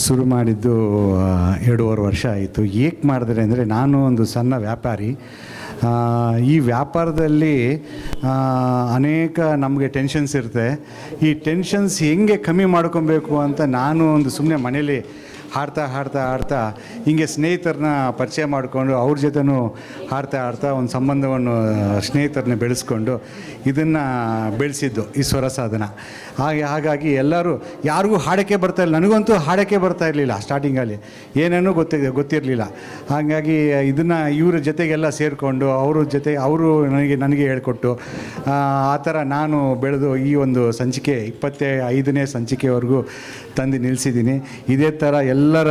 ಶುರು ಮಾಡಿದ್ದು 2.5 ವರ್ಷ ಆಯಿತು. ಏಕೆ ಮಾಡಿದ್ರೆ ಅಂದರೆ, ನಾನು ಒಂದು ಸಣ್ಣ ವ್ಯಾಪಾರಿ. ಈ ವ್ಯಾಪಾರದಲ್ಲಿ ಅನೇಕ ನಮಗೆ ಟೆನ್ಷನ್ಸ್ ಇರುತ್ತೆ. ಈ ಟೆನ್ಷನ್ಸ್ ಹೆಂಗೆ ಕಮ್ಮಿ ಮಾಡ್ಕೊಬೇಕು ಅಂತ ನಾನು ಒಂದು ಸುಮ್ಮನೆ ಮನೇಲಿ ಹಾಡ್ತಾ ಹಿಂಗೆ ಸ್ನೇಹಿತರನ್ನ ಪರಿಚಯ ಮಾಡಿಕೊಂಡು ಅವ್ರ ಜೊತೆನೂ ಹಾಡ್ತಾ ಒಂದು ಸಂಬಂಧವನ್ನು ಸ್ನೇಹಿತರನ್ನ ಬೆಳೆಸ್ಕೊಂಡು ಇದನ್ನು ಬೆಳೆಸಿದ್ದು ಈ ಸ್ವರ ಸಾಧನ. ಹಾಗಾಗಿ ಯಾರಿಗೂ ಹಾಡೋಕ್ಕೆ ಬರ್ತಾಯಿಲ್ಲ. ನನಗಂತೂ ಹಾಡೋಕ್ಕೆ ಬರ್ತಾ ಇರಲಿಲ್ಲ ಸ್ಟಾರ್ಟಿಂಗಲ್ಲಿ, ಏನೇನೂ ಗೊತ್ತಿರಲಿಲ್ಲ. ಹಾಗಾಗಿ ಇದನ್ನು ಇವರ ಜೊತೆಗೆಲ್ಲ ಸೇರಿಕೊಂಡು ಅವರು ನನಗೆ ಹೇಳ್ಕೊಟ್ಟು ಆ ಥರ ನಾನು ಬೆಳೆದು ಈ ಒಂದು ಸಂಚಿಕೆ 25ನೇ ಸಂಚಿಕೆವರೆಗೂ ತಂದು ನಿಲ್ಲಿಸಿದ್ದೀನಿ. ಇದೇ ಥರ ಎಲ್ಲರ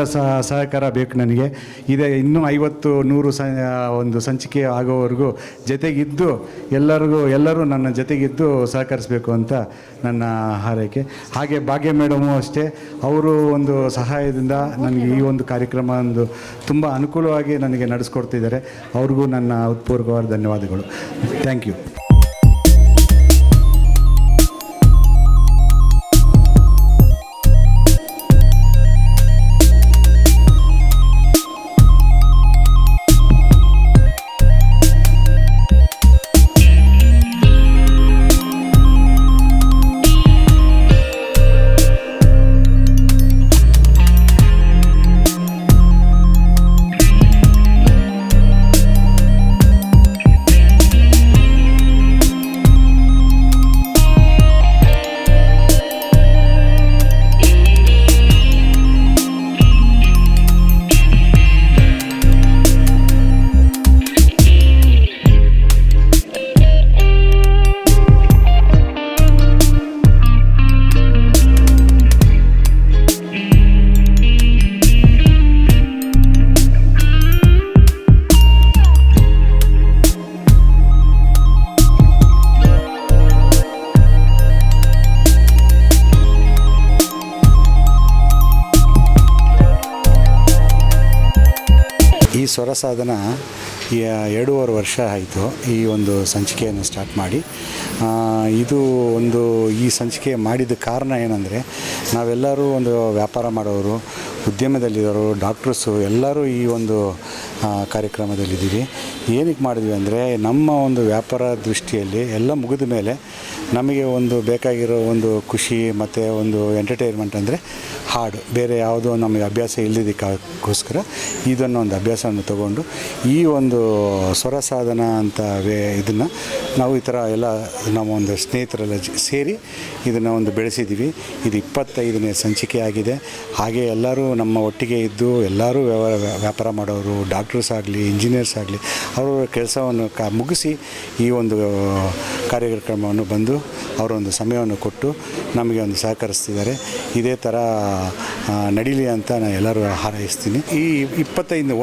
ಸಹಕಾರ ಬೇಕು ನನಗೆ. ಇನ್ನೂ 50-100 ಒಂದು ಸಂಚಿಕೆ ಆಗೋವರೆಗೂ ಜೊತೆಗಿದ್ದು ಎಲ್ಲರೂ ನನ್ನ ಜೊತೆಗಿದ್ದು ಸಹಕರಿಸಬೇಕು ಅಂತ ನನ್ನ ಹಾರೈಕೆ. ಹಾಗೆ ಭಾಗ್ಯ ಮೇಡಮು ಅಷ್ಟೇ, ಅವರು ಒಂದು ಸಹಾಯದಿಂದ ನನಗೆ ಈ ಒಂದು ಕಾರ್ಯಕ್ರಮ ತುಂಬ ಅನುಕೂಲವಾಗಿ ನನಗೆ ನಡೆಸ್ಕೊಡ್ತಿದ್ದಾರೆ. ಅವ್ರಿಗೂ ನನ್ನ ಹೃತ್ಪೂರ್ವಕವಾದ ಧನ್ಯವಾದಗಳು. Thank you. ಈ ಸ್ವರ ಸಾಧನ 2.5 ವರ್ಷ ಆಯಿತು ಈ ಒಂದು ಸಂಚಿಕೆಯನ್ನು ಸ್ಟಾರ್ಟ್ ಮಾಡಿ. ಈ ಸಂಚಿಕೆ ಮಾಡಿದ ಕಾರಣ ಏನಂದರೆ, ನಾವೆಲ್ಲರೂ ಒಂದು ವ್ಯಾಪಾರ ಮಾಡೋರು, ಉದ್ಯಮದಲ್ಲಿರೋರು, ಡಾಕ್ಟ್ರಸ್ಸು ಎಲ್ಲರೂ ಈ ಒಂದು ಕಾರ್ಯಕ್ರಮದಲ್ಲಿದ್ದೀವಿ. ಏನಕ್ಕೆ ಮಾಡಿದ್ವಿ ಅಂದರೆ, ನಮ್ಮ ಒಂದು ವ್ಯಾಪಾರ ದೃಷ್ಟಿಯಲ್ಲಿ ಎಲ್ಲ ಮುಗಿದ ಮೇಲೆ ನಮಗೆ ಒಂದು ಬೇಕಾಗಿರೋ ಒಂದು ಖುಷಿ ಮತ್ತು ಒಂದು ಎಂಟರ್ಟೈನ್ಮೆಂಟ್ ಅಂದರೆ ಹಾಡು. ಬೇರೆ ಯಾವುದೋ ನಮಗೆ ಅಭ್ಯಾಸ ಇಲ್ಲದಕ್ಕೋಸ್ಕರ ಇದನ್ನು ಒಂದು ಅಭ್ಯಾಸವನ್ನು ತಗೊಂಡು ಈ ಒಂದು ಸ್ವರ ಸಾಧನ ಅಂತ ಇದನ್ನು ನಾವು ಈ ಥರ ಎಲ್ಲ ನಮ್ಮ ಒಂದು ಸ್ನೇಹಿತರೆಲ್ಲ ಸೇರಿ ಇದನ್ನು ಒಂದು ಬೆಳೆಸಿದ್ದೀವಿ. ಇದು 25ನೇ ಸಂಚಿಕೆ ಆಗಿದೆ. ಹಾಗೆ ಎಲ್ಲರೂ ನಮ್ಮ ಒಟ್ಟಿಗೆ ಇದ್ದು ಎಲ್ಲರೂ ವ್ಯಾಪಾರ ಮಾಡೋರು, ಡಾಕ್ಟರ್ಸ್ ಆಗಲಿ, ಇಂಜಿನಿಯರ್ಸ್ ಆಗಲಿ, ಅವರ ಕೆಲಸವನ್ನು ಮುಗಿಸಿ ಈ ಒಂದು ಕಾರ್ಯಕ್ರಮವನ್ನು ಬಂದು ಅವರೊಂದು ಸಮಯವನ್ನು ಕೊಟ್ಟು ನಮಗೆ ಒಂದು ಸಹಕರಿಸ್ತಿದ್ದಾರೆ. ಇದೇ ಥರ ನಡೀಲಿ ಅಂತ ನಾನು ಎಲ್ಲರೂ ಹಾರೈಸ್ತೀನಿ. ಈ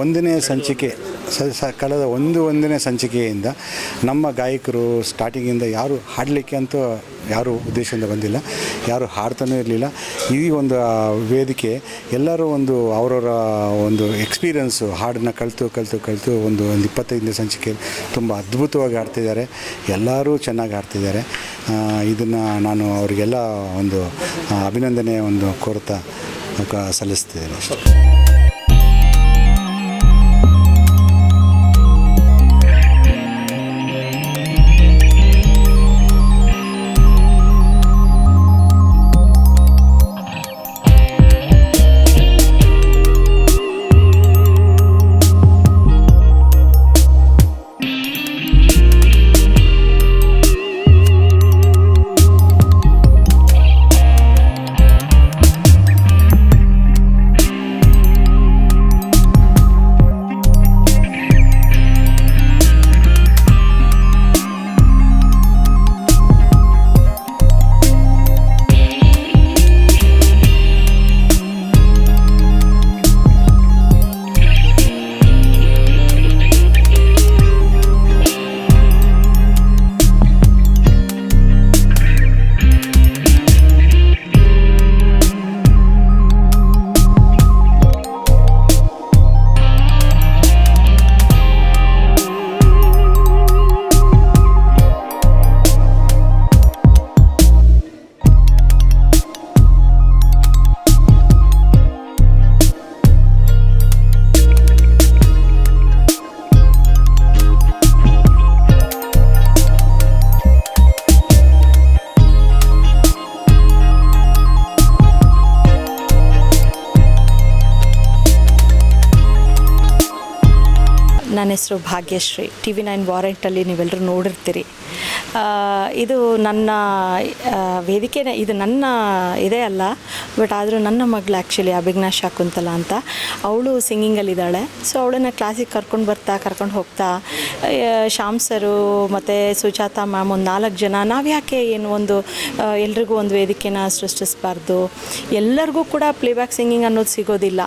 1ನೇ ಸಂಚಿಕೆ ಕಳೆದ 1ನೇ ಸಂಚಿಕೆಯಿಂದ ನಮ್ಮ ಗಾಯಕರು ಸ್ಟಾರ್ಟಿಂಗಿಂದ ಯಾರು ಹಾಡಲಿಕ್ಕೆ ಅಂತೂ ಯಾರು ಉದ್ದೇಶದಿಂದ ಬಂದಿಲ್ಲ, ಯಾರು ಹಾಡ್ತಾನೂ ಇರಲಿಲ್ಲ. ಈ ಒಂದು ವೇದಿಕೆ ಎಲ್ಲರೂ ಒಂದು ಅವರವರ ಒಂದು ಎಕ್ಸ್ಪೀರಿಯನ್ಸು ಹಾಡನ್ನ ಕಲಿತು ಒಂದು 25ನೇ ಸಂಚಿಕೆ ತುಂಬ ಅದ್ಭುತವಾಗಿ ಹಾಡ್ತಿದ್ದಾರೆ. ಎಲ್ಲರೂ ಚೆನ್ನಾಗಿ ಹಾಡ್ತಿದ್ದಾರೆ. ಇದನ್ನು ನಾನು ಅವರಿಗೆಲ್ಲ ಒಂದು ಅಭಿನಂದನೆ ಕೋರ್ತಾ ಸಲ್ಲಿಸ್ತಿದ್ದೇನೆ ಅಷ್ಟೇ. ನನ್ನ ಹೆಸರು ಭಾಗ್ಯಶ್ರೀ. TV9 ವಾರೆಂಟಲ್ಲಿ ನೀವೆಲ್ಲರೂ ನೋಡಿರ್ತೀರಿ. ಇದು ನನ್ನ ವೇದಿಕೆನೇ, ಇದು ನನ್ನ ಇದೇ ಅಲ್ಲ, ಬಟ್ ಆದರೂ ನನ್ನ ಮಗಳು ಆ್ಯಕ್ಚುಲಿ ಅಭಿಜ್ಞಾ ಶಾಕುಂತಲ ಅಂತ, ಅವಳು ಸಿಂಗಿಂಗಲ್ಲಿದ್ದಾಳೆ. ಸೊ ಅವಳನ್ನು ಕ್ಲಾಸಿಗೆ ಕರ್ಕೊಂಡು ಹೋಗ್ತಾ ಶ್ಯಾಮ್ ಸರು ಮತ್ತು ಸುಜಾತಾ ಮ್ಯಾಮ್ ಒಂದು 4 ಜನ, ನಾವು ಯಾಕೆ ಒಂದು ಎಲ್ರಿಗೂ ಒಂದು ವೇದಿಕೆನ ಸೃಷ್ಟಿಸಬಾರ್ದು, ಎಲ್ಲರಿಗೂ ಕೂಡ ಪ್ಲೇಬ್ಯಾಕ್ ಸಿಂಗಿಂಗ್ ಅನ್ನೋದು ಸಿಗೋದಿಲ್ಲ,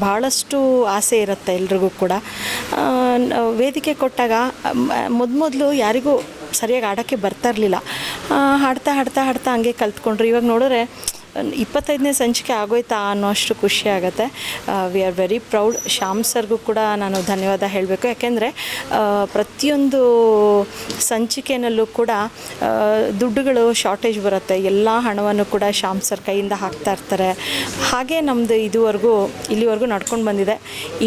ಭಾಳಷ್ಟು ಆಸೆ ಇರುತ್ತೆ ಎಲ್ರಿಗೂ ಕೂಡ. ವೇದಿಕೆ ಕೊಟ್ಟಾಗ ಮೊದಲು ಯಾರಿಗೂ ಸರಿಯಾಗಿ ಆಡೋಕ್ಕೆ ಬರ್ತಾ ಇರಲಿಲ್ಲ. ಹಾಡ್ತಾ ಹಂಗೆ ಕಲ್ತ್ಕೊಂಡ್ರು. ಇವಾಗ ನೋಡಿದ್ರೆ 25ನೇ ಸಂಚಿಕೆ ಆಗೋಯ್ತಾ ಅನ್ನೋ ಅಷ್ಟು ಖುಷಿ ಆಗುತ್ತೆ. We are very proud. Shyam ಸರ್ಗೂ ಕೂಡ ನಾನು ಧನ್ಯವಾದ ಹೇಳಬೇಕು. ಯಾಕೆಂದರೆ ಪ್ರತಿಯೊಂದು ಸಂಚಿಕೆಯಲ್ಲೂ ಕೂಡ ದುಡ್ಡುಗಳು ಶಾರ್ಟೇಜ್ ಬರುತ್ತೆ, ಎಲ್ಲ ಹಣವನ್ನು ಕೂಡ ಶ್ಯಾಮ್ ಸರ್ ಕೈಯಿಂದ ಹಾಕ್ತಾ ಇರ್ತಾರೆ. ಹಾಗೆ ನಮ್ಮದು ಇಲ್ಲಿವರೆಗೂ ನಡ್ಕೊಂಡು ಬಂದಿದೆ.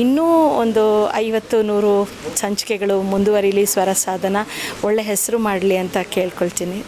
ಇನ್ನೂ ಒಂದು 50-100 ಸಂಚಿಕೆಗಳು ಮುಂದುವರಿಲಿ, ಸ್ವರ ಸಾಧನ ಒಳ್ಳೆ ಹೆಸರು ಮಾಡಲಿ ಅಂತ ಕೇಳ್ಕೊಳ್ತೀನಿ.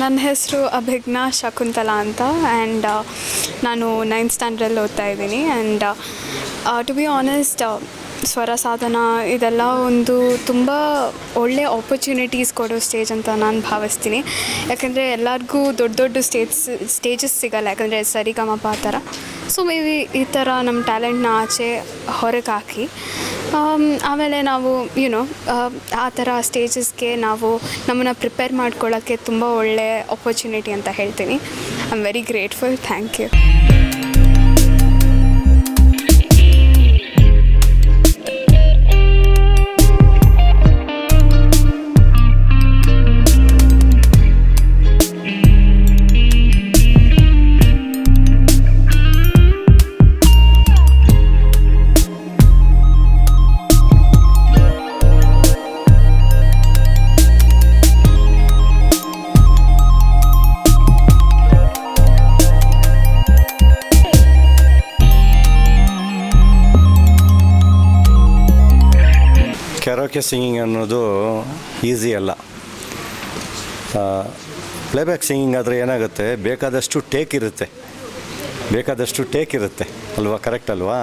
ನನ್ನ ಹೆಸರು ಅಭಿಜ್ಞಾ ಶಾಕುಂತಲ ಅಂತ, ಆ್ಯಂಡ್ ನಾನು 9th ಸ್ಟ್ಯಾಂಡರ್ಡಲ್ಲಿ ಓದ್ತಾ ಇದ್ದೀನಿ. ಆ್ಯಂಡ್ ಟು ಬಿ ಆನೆಸ್ಟ್, ಸ್ವರ ಸಾಧನ ಇದೆಲ್ಲ ಒಂದು ತುಂಬ ಒಳ್ಳೆ ಆಪರ್ಚುನಿಟೀಸ್ ಕೊಡೋ ಸ್ಟೇಜ್ ಅಂತ ನಾನು ಭಾವಿಸ್ತೀನಿ. ಯಾಕಂದರೆ ಎಲ್ಲರಿಗೂ ದೊಡ್ಡ ಸ್ಟೇಜಸ್ ಸಿಗೋಲ್ಲ, ಯಾಕಂದರೆ ಸರಿಗಮಪ ಆ ಥರ. ಸೊ ಮೇ ಬಿ ಈ ಥರ ನಮ್ಮ ಟ್ಯಾಲೆಂಟ್ನ ಆಚೆ ಹೊರಗೆ ಹಾಕಿ ಆಮೇಲೆ ನಾವು ಆ ಥರ ಸ್ಟೇಜಸ್ಗೆ ನಾವು ನಮ್ಮನ್ನು ಪ್ರಿಪೇರ್ ಮಾಡ್ಕೊಳ್ಳೋಕ್ಕೆ ತುಂಬ ಒಳ್ಳೆ ಆಪರ್ಚುನಿಟಿ ಅಂತ ಹೇಳ್ತೀನಿ. I am very grateful. Thank you. Karaoke singing ಅನ್ನೋದು ಈಸಿ ಅಲ್ಲ. ಪ್ಲೇಬ್ಯಾಕ್ ಸಿಂಗಿಂಗ್ ಆದರೆ ಏನಾಗುತ್ತೆ, ಬೇಕಾದಷ್ಟು ಟೇಕ್ ಇರುತ್ತೆ ಅಲ್ವಾ, ಕರೆಕ್ಟ್ ಅಲ್ವಾ?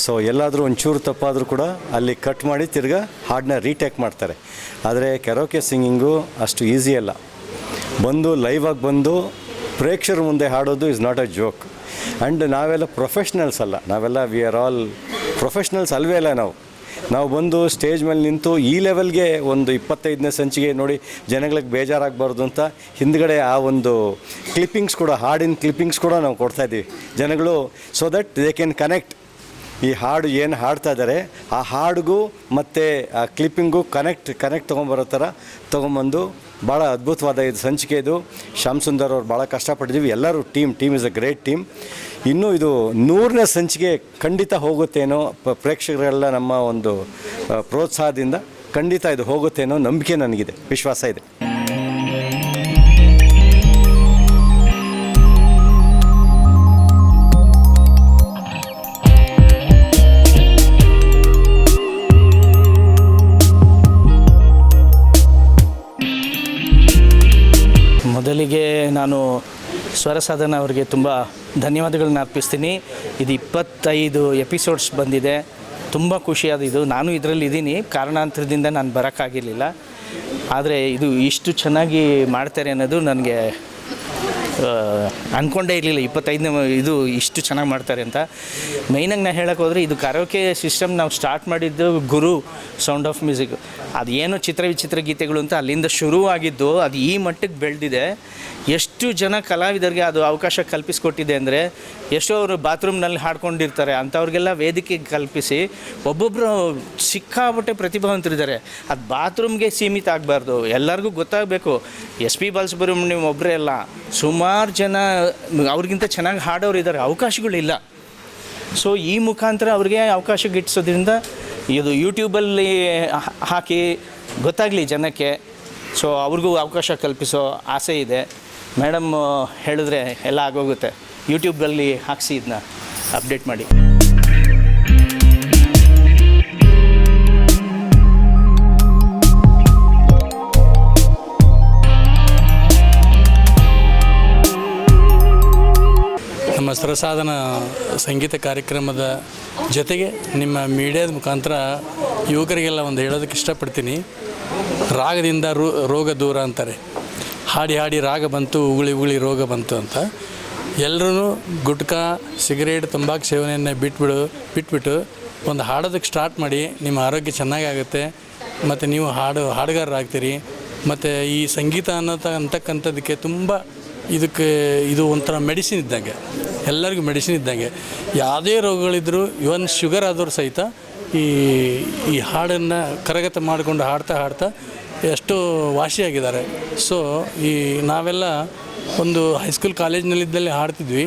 ಸೊ ಎಲ್ಲಾದರೂ ಒಂಚೂರು ತಪ್ಪಾದರೂ ಕೂಡ ಅಲ್ಲಿ ಕಟ್ ಮಾಡಿ ತಿರ್ಗಾ ಹಾಡನ್ನ ರೀಟೇಕ್ ಮಾಡ್ತಾರೆ. ಆದರೆ ಕೆರೋಕೆ ಸಿಂಗಿಂಗು ಅಷ್ಟು ಈಸಿ ಅಲ್ಲ. ಲೈವ್ ಆಗಿ ಬಂದು ಪ್ರೇಕ್ಷಕರ ಮುಂದೆ ಹಾಡೋದು is not a joke. And ನಾವೆಲ್ಲ ಪ್ರೊಫೆಷ್ನಲ್ಸ್ ಅಲ್ಲ, ವಿ ಆರ್ ಆಲ್ ಪ್ರೊಫೆಷ್ನಲ್ಸ್ ಅಲ್ವೇ ಅಲ್ಲ. ನಾವು ಬಂದು ಸ್ಟೇಜ್ ಮೇಲೆ ನಿಂತು ಈ ಲೆವೆಲ್ಗೆ ಒಂದು 25ನೇ ಸಂಚಿಕೆ ನೋಡಿ ಜನಗಳಿಗೆ ಬೇಜಾರಾಗಬಾರ್ದು ಅಂತ ಹಿಂದ್ಗಡೆ ಆ ಒಂದು ಹಾಡಿನ ಕ್ಲಿಪ್ಪಿಂಗ್ಸ್ ಕೂಡ ನಾವು ಕೊಡ್ತಾಯಿದ್ದೀವಿ ಜನಗಳು, so that they can connect. ಈ ಹಾಡು ಏನು ಹಾಡ್ತಾ ಇದ್ದಾರೆ ಆ ಹಾಡಿಗೂ ಮತ್ತು ಆ ಕ್ಲಿಪ್ಪಿಂಗು ಕನೆಕ್ಟ್ ತೊಗೊಂಬರೋ ಥರ ತೊಗೊಂಬಂದು ಭಾಳ ಅದ್ಭುತವಾದ ಇದು ಸಂಚಿಕೆ. ಇದು ಶ್ಯಾಮ್ ಸುಂದರ್ ಅವ್ರು ಭಾಳ ಕಷ್ಟಪಟ್ಟಿದ್ದೀವಿ, ಎಲ್ಲರೂ team is a great team. ಇನ್ನೂ ಇದು 100ನೇ ಸಂಚಿಕೆ ಖಂಡಿತ ಹೋಗುತ್ತೇನೋ, ಪ್ರೇಕ್ಷಕರೆಲ್ಲ ನಮ್ಮ ಒಂದು ಪ್ರೋತ್ಸಾಹದಿಂದ ಖಂಡಿತ ಇದು ಹೋಗುತ್ತೇನೋ ನಂಬಿಕೆ ನನಗಿದೆ, ವಿಶ್ವಾಸ ಇದೆ. ಮೊದಲಿಗೆ ನಾನು ಸ್ವರ ಸಾಧನ ಅವರಿಗೆ ತುಂಬ ಧನ್ಯವಾದಗಳನ್ನ ಅರ್ಪಿಸ್ತೀನಿ. ಇದು 25 ಎಪಿಸೋಡ್ಸ್ ಬಂದಿದೆ, ತುಂಬ ಖುಷಿಯಾದ ಇದು. ನಾನು ಇದರಲ್ಲಿ ಇದ್ದೀನಿ, ಕಾರಣಾಂತರದಿಂದ ನಾನು ಬರೋಕ್ಕಾಗಿರಲಿಲ್ಲ. ಆದರೆ ಇದು ಇಷ್ಟು ಚೆನ್ನಾಗಿ ಮಾಡ್ತಾರೆ ಅನ್ನೋದು ನನಗೆ ಅಂದ್ಕೊಂಡೇ ಇರಲಿಲ್ಲ. 25ನೇ ಇದು ಇಷ್ಟು ಚೆನ್ನಾಗಿ ಮಾಡ್ತಾರೆ ಅಂತ. ಮೈನಾಗಿ ನಾನು ಹೇಳೋಕೆ ಹೋದರೆ ಇದು ಕರೋಕೆ ಸಿಸ್ಟಮ್ ನಾವು ಸ್ಟಾರ್ಟ್ ಮಾಡಿದ್ದು ಗುರು ಸೌಂಡ್ ಆಫ್ ಮ್ಯೂಸಿಕ್. ಅದು ಏನು ಚಿತ್ರ ವಿಚಿತ್ರ ಗೀತೆಗಳು ಅಂತ ಅಲ್ಲಿಂದ ಶುರುವಾಗಿದ್ದು ಅದು ಈ ಮಟ್ಟಕ್ಕೆ ಬೆಳೆದಿದೆ. ಎಷ್ಟು ಎಷ್ಟು ಜನ ಕಲಾವಿದರಿಗೆ ಅದು ಅವಕಾಶ ಕಲ್ಪಿಸ್ಕೊಟ್ಟಿದೆ ಅಂದರೆ ಎಷ್ಟೋ ಅವರು ಬಾತ್ರೂಮ್ನಲ್ಲಿ ಹಾಡ್ಕೊಂಡಿರ್ತಾರೆ ಅಂಥವ್ರಿಗೆಲ್ಲ ವೇದಿಕೆ ಕಲ್ಪಿಸಿ ಒಬ್ಬೊಬ್ಬರು ಸಿಕ್ಕಾಪಟ್ಟೆ ಪ್ರತಿಭಾವಂತರಿದ್ದಾರೆ. ಅದು ಬಾತ್ರೂಮ್ಗೆ ಸೀಮಿತ ಆಗಬಾರ್ದು, ಎಲ್ಲರಿಗೂ ಗೊತ್ತಾಗಬೇಕು. ಎಸ್ ಪಿ ಬಾಲಸುಬ್ರಹ್ಮಣ್ಯಂ ಒಬ್ಬರೇ ಅಲ್ಲ, ಸುಮಾರು ಜನ ಅವ್ರಿಗಿಂತ ಚೆನ್ನಾಗಿ ಹಾಡೋರು ಇದ್ದಾರೆ, ಅವಕಾಶಗಳಿಲ್ಲ. ಸೊ ಈ ಮುಖಾಂತರ ಅವ್ರಿಗೆ ಅವಕಾಶ ಗಿಟ್ಟಿಸೋದ್ರಿಂದ ಇದು ಯೂಟ್ಯೂಬಲ್ಲಿ ಹಾಕಿ ಗೊತ್ತಾಗಲಿ ಜನಕ್ಕೆ. ಸೊ ಅವ್ರಿಗೂ ಅವಕಾಶ ಕಲ್ಪಿಸೋ ಆಸೆ ಇದೆ. ಮೇಡಮ್ ಹೇಳಿದ್ರೆ ಎಲ್ಲ ಆಗೋಗುತ್ತೆ. ಯೂಟ್ಯೂಬಲ್ಲಿ ಹಾಕಿಸಿ ಇದನ್ನ ಅಪ್ಡೇಟ್ ಮಾಡಿ. ನಮ್ಮ ಸ್ವರಸಾಧನ ಸಂಗೀತ ಕಾರ್ಯಕ್ರಮದ ಜೊತೆಗೆ ನಿಮ್ಮ ಮೀಡಿಯಾದ ಮುಖಾಂತರ ಯುವಕರಿಗೆಲ್ಲ ಒಂದು ಹೇಳೋದಕ್ಕೆ ಇಷ್ಟಪಡ್ತೀನಿ. ರಾಗದಿಂದ ರೋಗ ದೂರ ಅಂತಾರೆ. ಹಾಡಿ ಹಾಡಿ ರಾಗ ಬಂತು, ಉಗುಳಿ ಉಗುಳಿ ರೋಗ ಬಂತು ಅಂತ. ಎಲ್ಲರೂ ಗುಟ್ಕಾ, ಸಿಗರೇಟ್, ತಂಬಾಕು ಸೇವನೆಯನ್ನು ಬಿಟ್ಬಿಟ್ಟು ಒಂದು ಹಾಡೋದಕ್ಕೆ ಸ್ಟಾರ್ಟ್ ಮಾಡಿ. ನಿಮ್ಮ ಆರೋಗ್ಯ ಚೆನ್ನಾಗಾಗುತ್ತೆ ಮತ್ತು ನೀವು ಹಾಡುಗಾರರಾಗ್ತೀರಿ. ಮತ್ತು ಈ ಸಂಗೀತ ಅಂತಕ್ಕಂಥದ್ದಕ್ಕೆ ತುಂಬ ಇದು ಒಂಥರ ಮೆಡಿಸಿನ್ ಇದ್ದಂಗೆ, ಎಲ್ಲರಿಗೂ ಮೆಡಿಸಿನ್ ಇದ್ದಂಗೆ. ಯಾವುದೇ ರೋಗಗಳಿದ್ದರೂ ಇವನ್ ಶುಗರ್ ಆದವರು ಸಹಿತ ಈ ಹಾಡನ್ನು ಕರಗತ ಮಾಡಿಕೊಂಡು ಹಾಡ್ತಾ ಎಷ್ಟೋ ವಾಸಿಯಾಗಿದ್ದಾರೆ. ಸೊ ನಾವೆಲ್ಲ ಒಂದು ಹೈಸ್ಕೂಲ್ ಕಾಲೇಜ್ನಲ್ಲಿದ್ದಲ್ಲಿ ಹಾಡ್ತಿದ್ವಿ.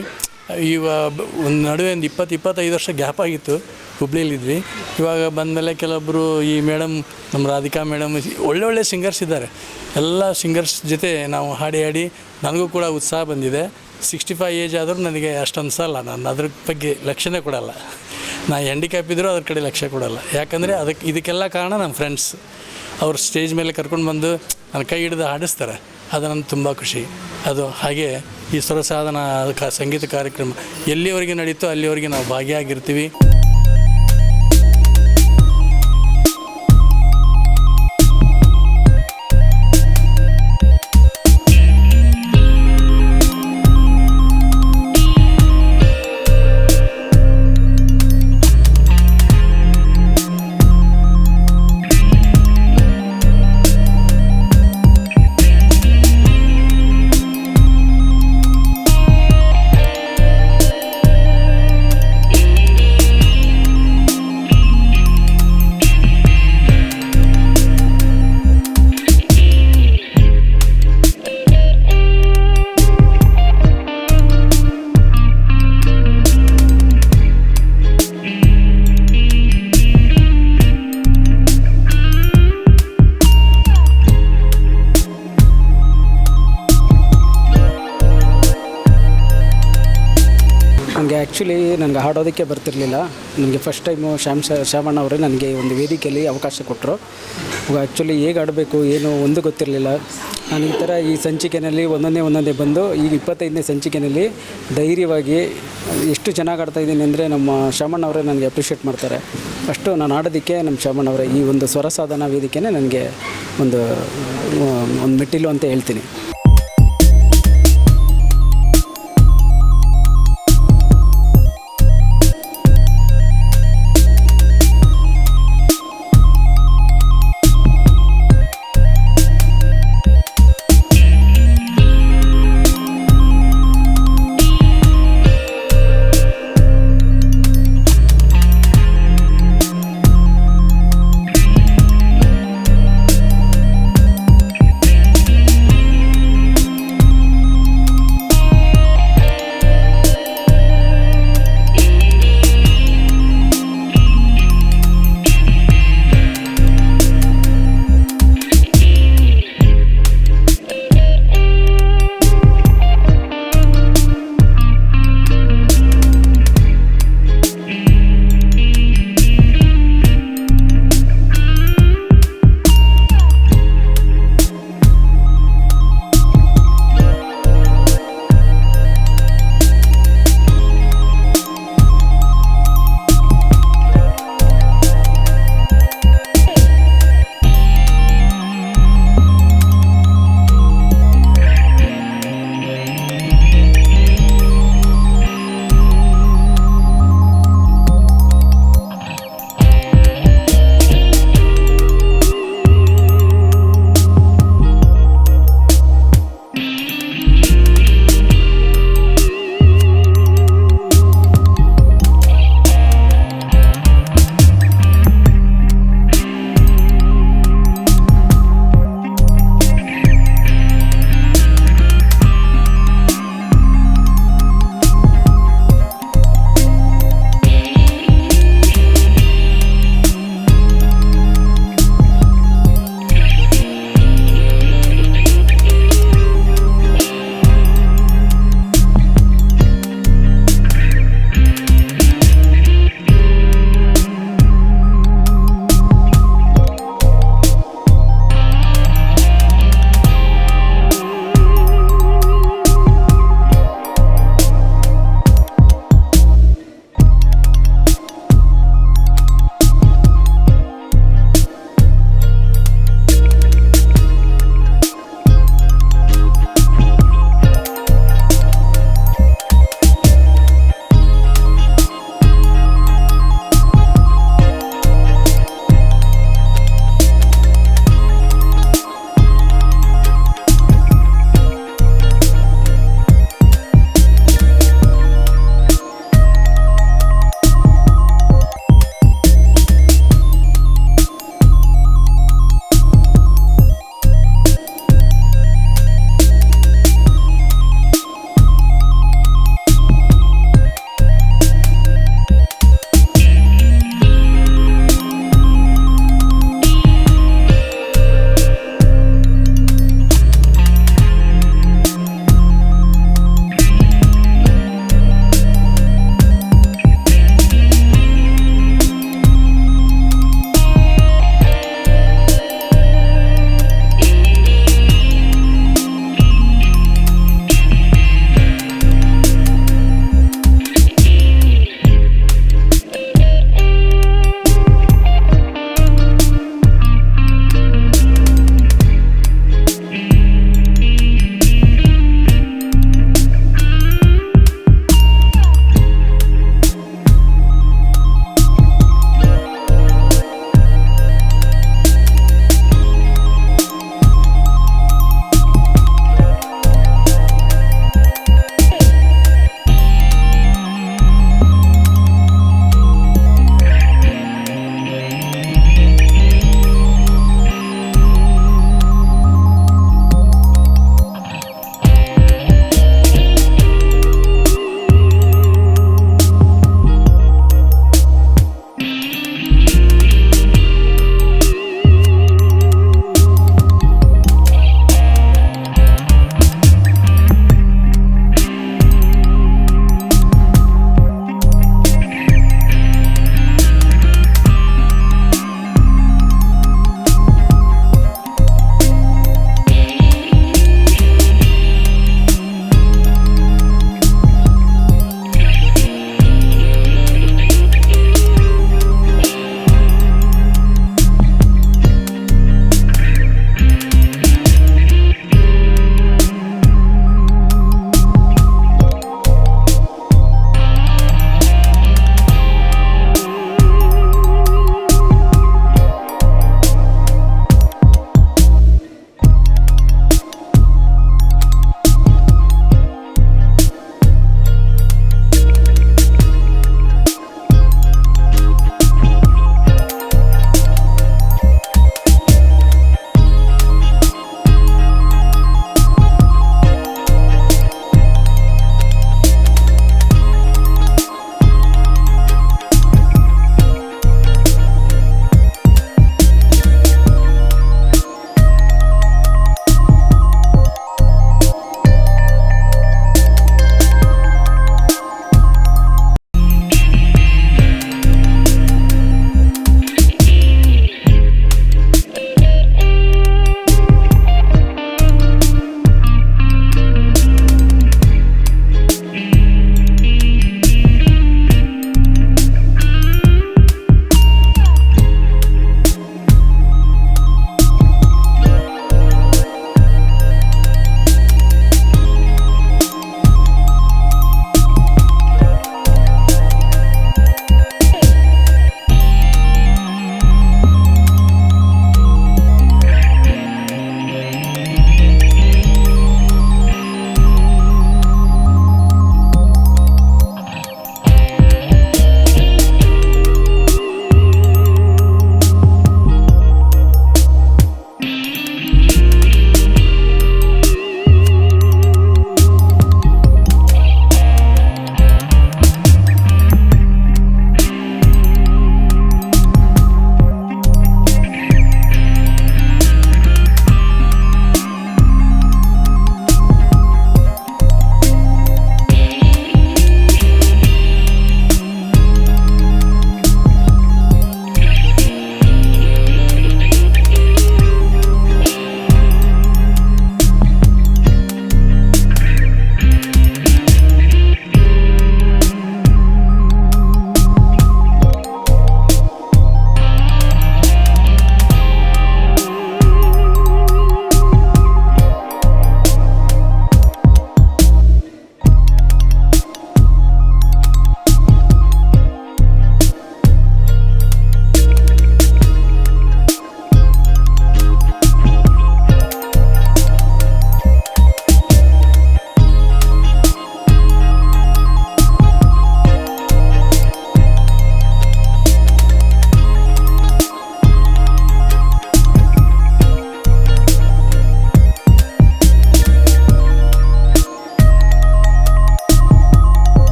ಒಂದು ನಡುವೆ ಒಂದು 20-25 ವರ್ಷ ಗ್ಯಾಪ್ ಆಗಿತ್ತು. ಹುಬ್ಳಿಲಿದ್ವಿ. ಇವಾಗ ಬಂದಮೇಲೆ ಕೆಲವೊಬ್ಬರು ಈ ಮೇಡಮ್, ನಮ್ಮ ರಾಧಿಕಾ ಮೇಡಮ್, ಒಳ್ಳೊಳ್ಳೆ ಸಿಂಗರ್ಸ್ ಇದ್ದಾರೆ. ಎಲ್ಲ ಸಿಂಗರ್ಸ್ ಜೊತೆ ನಾವು ಹಾಡಿ ನನಗೂ ಕೂಡ ಉತ್ಸಾಹ ಬಂದಿದೆ. 65 ಏಜ್ ಆದರೂ ನನಗೆ ಅಷ್ಟು ಅನಿಸಲ್ಲ. ನಾನು ಅದ್ರ ಬಗ್ಗೆ ಲಕ್ಷ್ಯನೇ ಕೊಡಲ್ಲ. ನಾನು ಹ್ಯಾಂಡಿಕ್ಯಾಪ್ ಇದ್ದರೂ ಅದ್ರ ಕಡೆ ಲಕ್ಷ್ಯ ಕೊಡಲ್ಲ. ಯಾಕಂದರೆ ಇದಕ್ಕೆಲ್ಲ ಕಾರಣ ನಮ್ಮ ಫ್ರೆಂಡ್ಸ್. ಅವ್ರು ಸ್ಟೇಜ್ ಮೇಲೆ ಕರ್ಕೊಂಡು ಬಂದು ನನ್ನ ಕೈ ಹಿಡಿದು ಹಾಡಿಸ್ತಾರೆ. ಅದು ನನಗೆ ತುಂಬ ಖುಷಿ. ಅದು ಹಾಗೆ ಈ ಸ್ವರಸಾಧನ ಸಂಗೀತ ಕಾರ್ಯಕ್ರಮ ಎಲ್ಲಿವರೆಗೆ ನಡೀತೋ ಅಲ್ಲಿವರೆಗೆ ನಾವು ಭಾಗಿಯಾಗಿರ್ತೀವಿ. ನನಗೆ ಹಾಡೋದಕ್ಕೆ ಬರ್ತಿರಲಿಲ್ಲ. ನನಗೆ ಫಸ್ಟ್ ಟೈಮು ಶ್ಯಾಮಣ್ಣ ಅವರೇ ನನಗೆ ಒಂದು ವೇದಿಕೆಯಲ್ಲಿ ಅವಕಾಶ ಕೊಟ್ಟರು. ಆ್ಯಕ್ಚುಲಿ ಹೇಗೆ ಆಡಬೇಕು ಏನು ಒಂದು ಗೊತ್ತಿರಲಿಲ್ಲ. ನಾನು ಈ ಥರ ಈ ಸಂಚಿಕೆಯಲ್ಲಿ ಒಂದೊಂದೇ ಬಂದು ಈಗ 25ನೇ ಸಂಚಿಕೆಯಲ್ಲಿ ಧೈರ್ಯವಾಗಿ ಎಷ್ಟು ಚೆನ್ನಾಗಿ ಆಡ್ತಾಯಿದ್ದೀನಿ ಅಂದರೆ ನಮ್ಮ ಶ್ಯಾಮಣ್ಣ ಅವರೇ ನನಗೆ ಅಪ್ರಿಷಿಯೇಟ್ ಮಾಡ್ತಾರೆ. ಅಷ್ಟು ನಾನು ಆಡೋದಕ್ಕೆ ನಮ್ಮ ಶ್ಯಾಮಣ್ಣ ಅವರೇ ಈ ಒಂದು ಸ್ವರಸಾಧನ ವೇದಿಕೆನೇ ನನಗೆ ಒಂದು ಮೆಟ್ಟಿಲು ಅಂತ ಹೇಳ್ತೀನಿ.